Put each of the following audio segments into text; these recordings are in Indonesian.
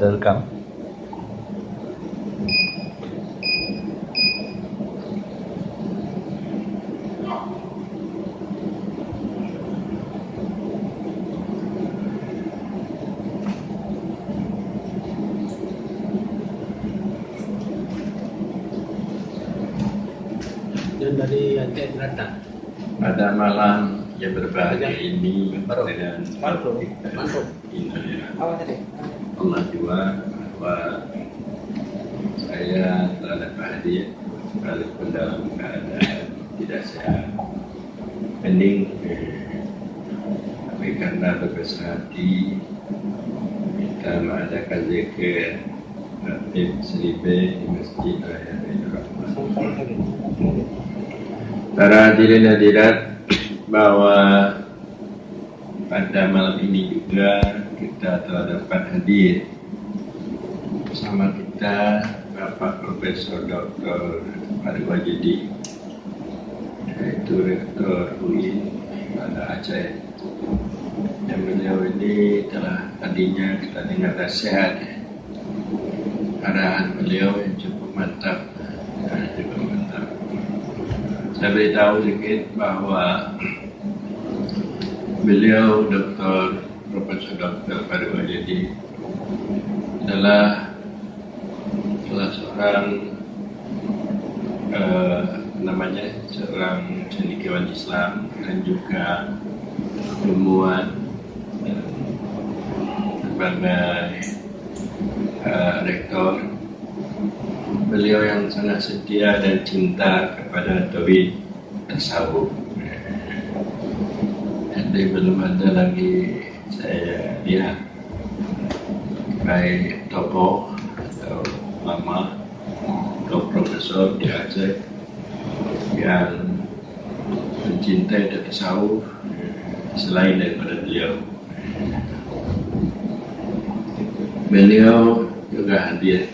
Ada rekam? Dan dari Aceh datang. Pada malam yang berbahagia ini dengan Mantul. Allah juga bahwa saya telah dapat hadir walaupun dalam keadaan tidak sehat, hening, tapi karena berbesar hati kita mengadakan zikir Ratib Seribe di Masjid Raya Baitur Rahman. Para hadirin hadirat, bahwa pada malam ini juga kita telah dapat hadir bersama kita Bapak Profesor Dr. Farid Wajidi, yaitu Rektor UIN pada Aceh. Yang beliau ini telah tadinya kita dengar nasihat arahan beliau yang cukup mantap. Saya beritahu sedikit bahwa beliau Profesor Dr. Farid Wajidi adalah salah seorang seorang cendekiawan Islam dan juga ilmuwan sebagai rektor. Beliau yang sangat setia dan cinta kepada tauhid tasawuf. Jadi belum ada lagi saya lihat baik tokoh atau ulama atau profesor di Aceh yang mencintai tasawuf selain daripada beliau. Beliau juga hadir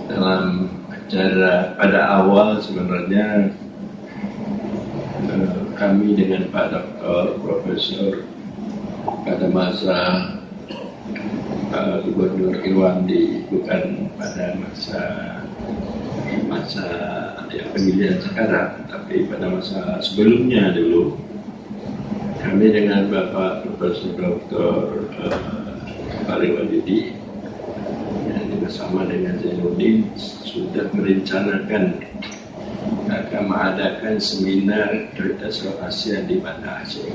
dalam acara pada awal. Sebenarnya kami dengan Pak Dr. Profesor pada masa Gubernur Irwandi, bukan pada masa pemilihan sekarang, tapi pada masa sebelumnya dulu, kami dengan Bapak Profesor Dr. Farid Wajidi bersama dengan Zainuddin sudah merencanakan akan mengadakan seminar Tasawuf Asia di Banda Aceh.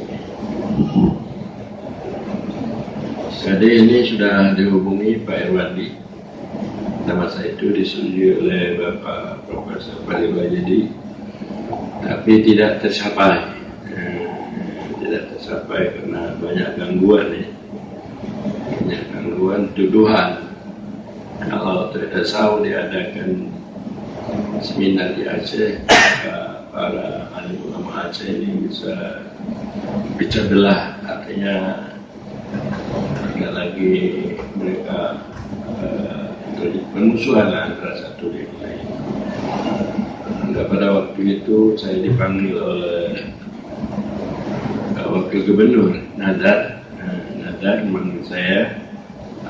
Jadi ini sudah dihubungi Pak Irwandi. Nama saya itu disetujui oleh Bapak Profesor Farid Wajidi, tapi tidak tercapai. Tidak tercapai karena banyak gangguan banyak gangguan tuduhan. Kalau tasawuf diadakan seminar di Aceh, para alim ulama Aceh ini bisa pecah belah, artinya tidak lagi mereka permusuhan antara satu dengan lain. Hingga pada waktu itu saya dipanggil oleh Wakil Gubernur Nadar memanggil saya,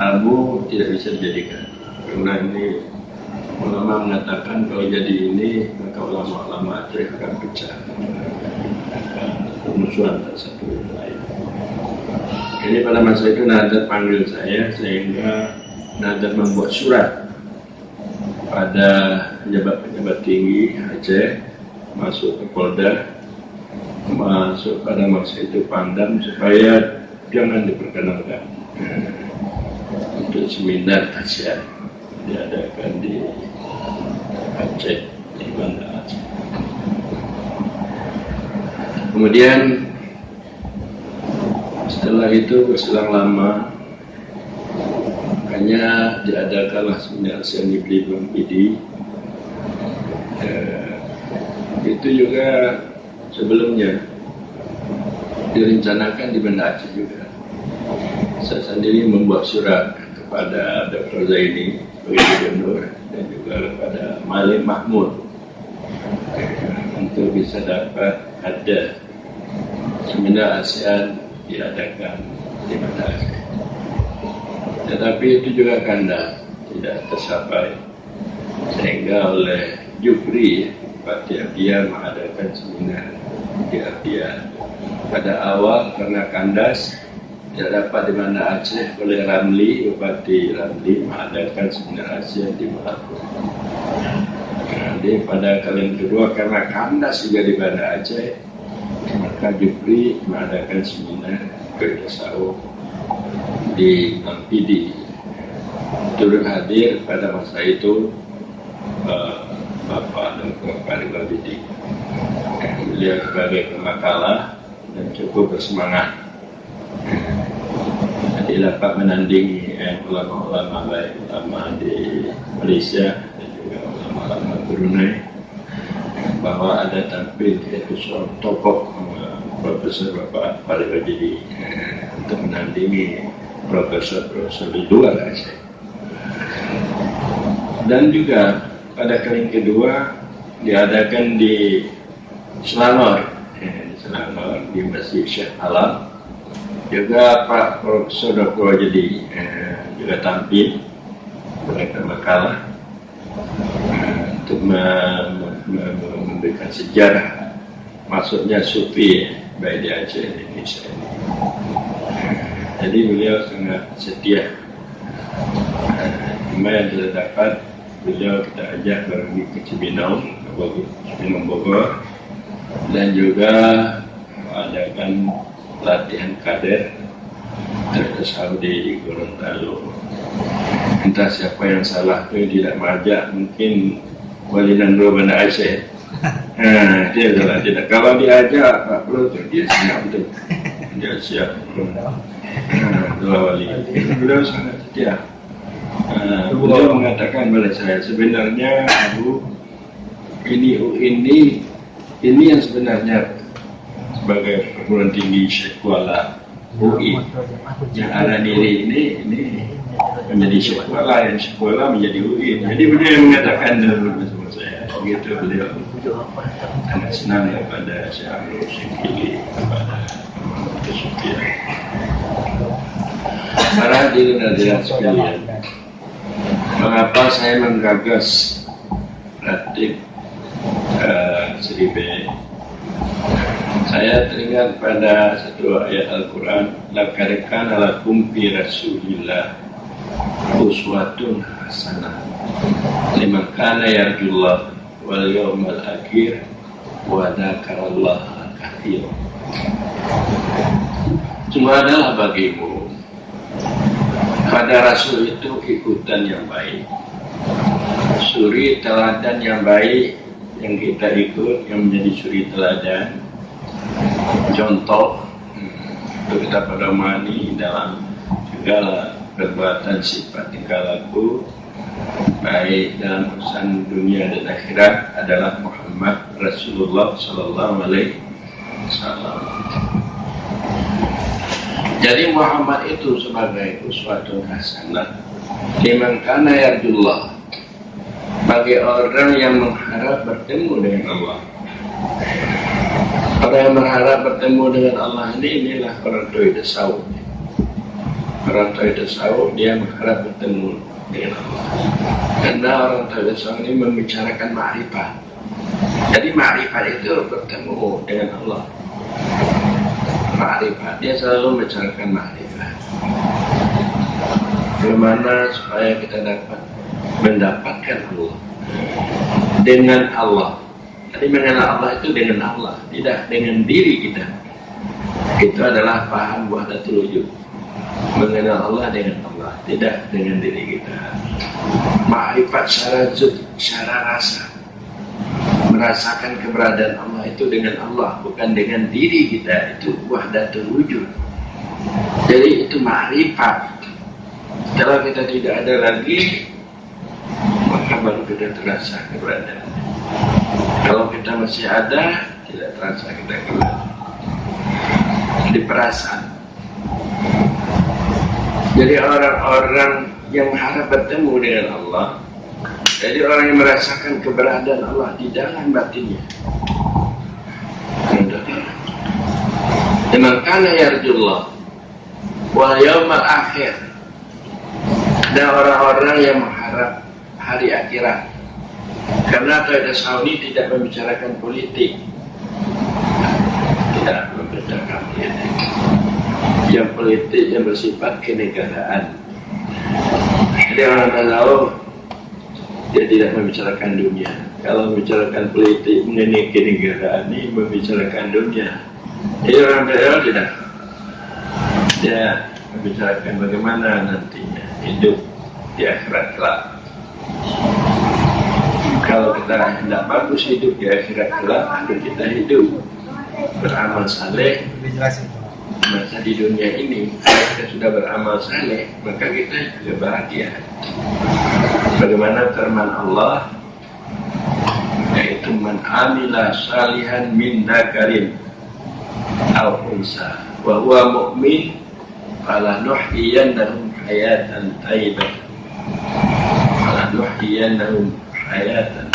Abu tidak bisa dijadikan karena ini ulama mengatakan kalau jadi ini maka ulama-ulama Aceh akan pecah, permusuhan satu dengan lain. Ini pada masa itu Nadar panggil saya, sehingga Nadar membuat surat pada pejabat-pejabat tinggi Aceh, masuk ke Polda, masuk pada masa itu Pangdam, supaya jangan diperkenalkan untuk seminar Asia diadakan di Aceh, di Banda Aceh. Kemudian setelah itu berselang lama, makanya diadakanlah seminar Asia Nibli Bang Pidi. Itu juga sebelumnya direncanakan di Banda Aceh juga. Saya sendiri membuat surat kepada Dr. Zaini sebagai gubernur dan juga kepada Malik Mahmud untuk bisa dapat ada seminar ASEAN diadakan di Banda Aceh. tetapi itu juga kandas, tidak tercapai, sehingga oleh Jufri Bupati Abia mengadakan seminar di Abia. Pada awal karena kandas tidak dapat di Banda Aceh, oleh Ramli, Bupati Ramli mengadakan seminar Asia di Maluku. Jadi pada kali yang kedua karena kandas juga di Banda Aceh, maka Jufri mengadakan seminar ke Desau di Ampidi. Turut hadir pada masa itu Bapak Dr. Farid Abidi. Beliau sebagai pemakalah dan cukup bersemangat. Jadi dapat menandingi ulama-ulama baik ulama di Malaysia dan juga ulama-ulama Brunei, bahwa ada tampil yaitu seorang tokoh Profesor Bapak Farid Abidi untuk menandingi profesor-profesor di luar Aceh. Dan juga pada kali kedua diadakan di Selangor, di Masjid Syekh Alam. Juga Pak Profesor Dr. Jadi juga tampil sebagai makalah untuk memberikan sejarah masuknya Sufi baik di Aceh dan Indonesia ini. Jadi beliau sangat setia. Yang kita dapat, beliau kita ajak pergi ke Cibinong Bogor, dan juga mengadakan latihan kader terus di Gorontalo. Entah siapa yang salah itu tidak mengajak, mungkin Wali Nandro Banda Aceh. Dia salah tidak. Kalau diajak Pak Pro dia siap betul. Dia siap. Dua wali. Beliau sangat setia. Beliau mengatakan pada saya, sebenarnya Abu, ini yang sebenarnya sebagai perguruan tinggi Syekh Kuala UI, yang ada diri ini menjadi Syekh Kuala, yang Syekh Kuala menjadi UI. Jadi beliau mengatakan dulu bersama saya, begitu beliau sangat senang kepada Syekh Amrul Syekili, kepada Kesukian. Para hadirin hadirat sekalian, mengapa saya menggagas praktik Seribe? Saya teringat pada satu ayat Al-Quran, laqad kana lakum fi Rasulillah uswatun hasanah liman kana yarjullah wal yawmal akhir wa dzakarallaha katsiran. Semua adalah bagimu pada Rasul itu ikutan yang baik, suri teladan yang baik yang kita ikut, yang menjadi suri teladan, contoh untuk kita pedomani dalam segala perbuatan sifat tingkah laku baik dalam urusan dunia dan akhirat adalah Muhammad Rasulullah Sallallahu Alaihi Wasallam. Jadi Muhammad itu sebagai uswatun hasanah liman kana yarjullah, bagi orang yang mengharap bertemu dengan Allah. Orang yang berharap bertemu dengan Allah inilah orang Toy Desau. Orang Toy Desau dia mengharap bertemu dengan Allah. Karena orang Toy Desau ini membicarakan ma'rifat. Jadi ma'rifat itu bertemu dengan Allah. Ma'rifat, dia selalu membicarakan ma'rifat. Bagaimana supaya kita dapat mendapatkan Allah dengan Allah. Jadi mengenal Allah itu dengan Allah, tidak dengan diri kita. Itu adalah paham wahdatul wujud. Mengenal Allah dengan Allah, tidak dengan diri kita. Ma'rifat secara zut, secara rasa. Merasakan keberadaan Allah itu dengan Allah, bukan dengan diri kita. Itu wahdatul wujud. Jadi itu ma'rifat. Setelah kita tidak ada lagi, maka baru kita terasa keberadaan. Kalau kita masih ada, tidak terasa kita keberadaan. Jadi perasaan. Jadi orang-orang yang harap bertemu dengan Allah, jadi orang yang merasakan keberadaan Allah di dalam batinnya. Liman kana yarjullah wal yawmal akhir. Ada orang-orang yang mengharap hari akhirat, karena Aqaidah Sauni tidak membicarakan politik, tidak membicarakan politik. Yang politik yang bersifat kenegaraan. Jadi orang tasawuf dia tidak membicarakan dunia. Kalau membicarakan politik mengenai kenegaraan ini membicarakan dunia. Jadi orang tasawuf tidak. Dia membicarakan bagaimana nantinya hidup di akhirat kelak. Kalau kita tidak bagus hidup di akhirat kelak, maka kita hidup beramal saleh. Masa di dunia ini kalau kita sudah beramal saleh, maka kita juga bahagia. Bagaimana firman Allah, yaitu man amila salihan min dzakarin aw unsa wa huwa mu'min falanuhyiyannahum hayatan thayyibatan falanuhyiyannahum hayatan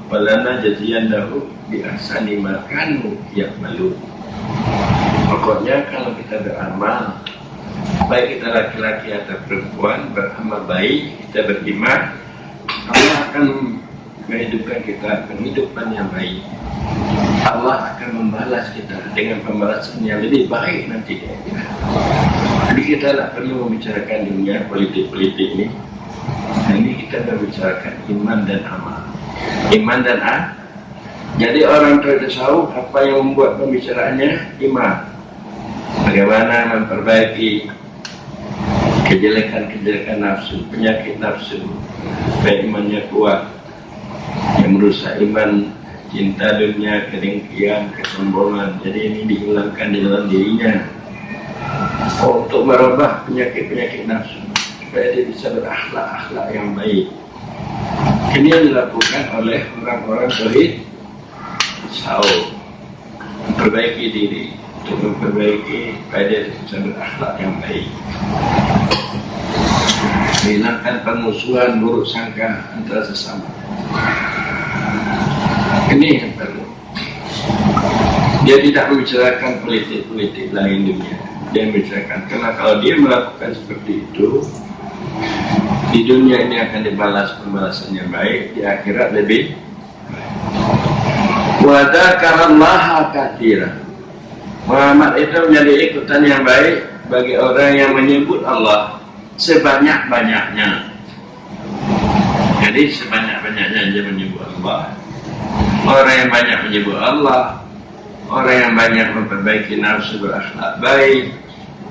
walanajziyannahum bi ahsani ma kanu ya'malun. Pokoknya kalau kita beramal, baik kita laki-laki atau perempuan, beramal baik, kita beriman, Allah akan menghidupkan kita kehidupan yang baik. Allah akan membalas kita dengan pembalasan yang lebih baik nanti di akhirat. Jadi kita tidak perlu membicarakan dunia politik-politik ini. Ini kita membicarakan iman dan amal. Iman dan amal. Jadi orang tasawuf apa yang membuat pembicaraannya? Iman. Bagaimana memperbaiki kejelekan-kejelekan nafsu, penyakit nafsu, supaya imannya kuat. Yang merusak iman, cinta dunia, kedengkian, kesombongan. Jadi ini dihilangkan di dalam dirinya. Untuk merubah penyakit-penyakit nafsu, supaya dia bisa berakhlak-akhlak yang baik. Ini yang dilakukan oleh orang-orang tauhid tasawuf, memperbaiki diri, untuk memperbaiki supaya dia bisa berakhlak yang baik, menghilangkan permusuhan, buruk sangka antara sesama. Ini yang perlu. Dia tidak membicarakan politik-politik lain dunia. Dia membicarakan, karena kalau dia melakukan seperti itu, di dunia ini akan dibalas pembalasan yang baik, di akhirat lebih wa dzakarallaha katsiran. Muhammad itu menjadi ikutan yang baik bagi orang yang menyebut Allah sebanyak-banyaknya. Jadi sebanyak-banyaknya dia menyebut Allah. Orang yang banyak menyebut Allah, orang yang banyak memperbaiki nafsu, berakhlak baik,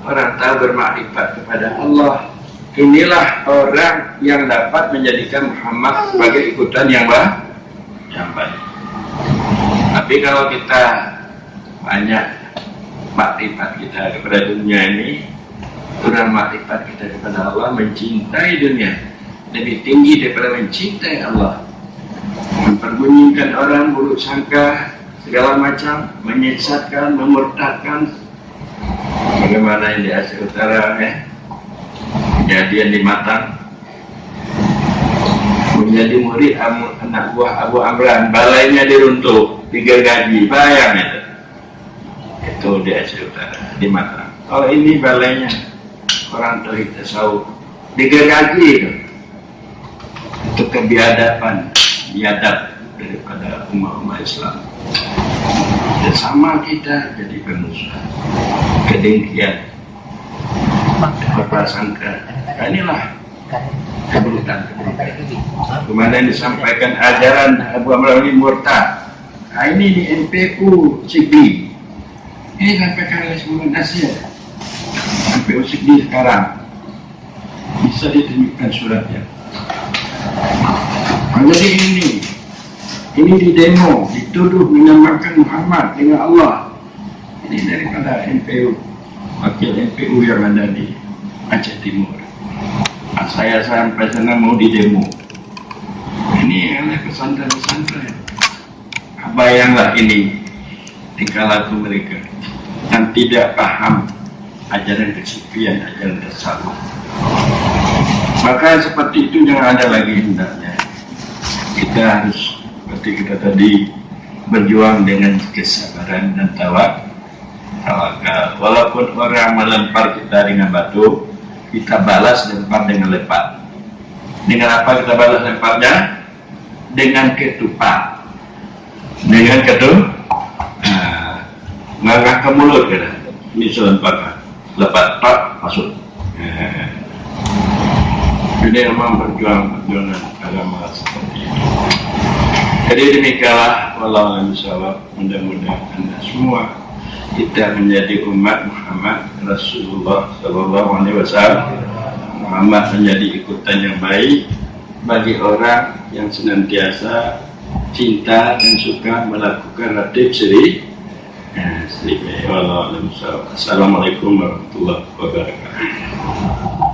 orang tahu bermakrifat kepada Allah. Inilah orang yang dapat menjadikan Muhammad sebagai ikutan yang baik. Tapi kalau kita banyak makrifat kita kepada dunia ini, kurang makrifat kita kepada Allah, mencintai dunia lebih tinggi daripada mencintai Allah, memperbunyikan orang, buruk sangka, segala macam, menyesatkan, memurtadkan. Bagaimana yang di Aceh Utara, kejadian di Matang, menjadi murid anak buah Abu Amran, balainya diruntuh, digergaji, bayang itu di Aceh Utara, di Matang. Kalau ini balainya orang tauhid tasawuf, digergaji itu kebiadaban, biadab daripada umat Islam. Dan sama kita jadi pemusuh, kedengkian, berprasangka. Inilah keburukan. Kemudian disampaikan ajaran Abu Amran ini murtad. Nah, ini di MPU Sigdi. Ini disampaikan oleh seluruh Asia. MPU Sigdi sekarang bisa ditunjukkan suratnya. Jadi ini di demo, dituduh menyamakan Muhammad dengan Allah. Ini daripada MPU, wakil MPU yang ada di Aceh Timur. Saya sampai sana mau di demo. Ini oleh pesantren-pesantren. Bayanglah ini tingkah laku mereka yang tidak paham ajaran kesufian, ajaran tasawuf. Maka seperti itu jangan ada lagi hendaknya. Kita harus seperti kita tadi berjuang dengan kesabaran dan tawakal. Walaupun orang melempar kita dengan batu, kita balas lempar dengan lepat. Dengan apa kita balas lemparnya? Dengan ketupat. Dengan ketupat. Ngangkat ke mulut kita. Ini selemparkan. Lepat, pak, masuk. Ini memang perjuangan agama seperti itu. Jadi demikianlah, wallahu a'lam bishawab. Mudah-mudahan Anda semua kita menjadi umat Muhammad Rasulullah Sallallahu Alaihi Wasallam. Muhammad menjadi ikutan yang baik bagi orang yang senantiasa cinta dan suka melakukan ratib siri. Wallahu a'lam bishawab. Assalamualaikum warahmatullahi wabarakatuh.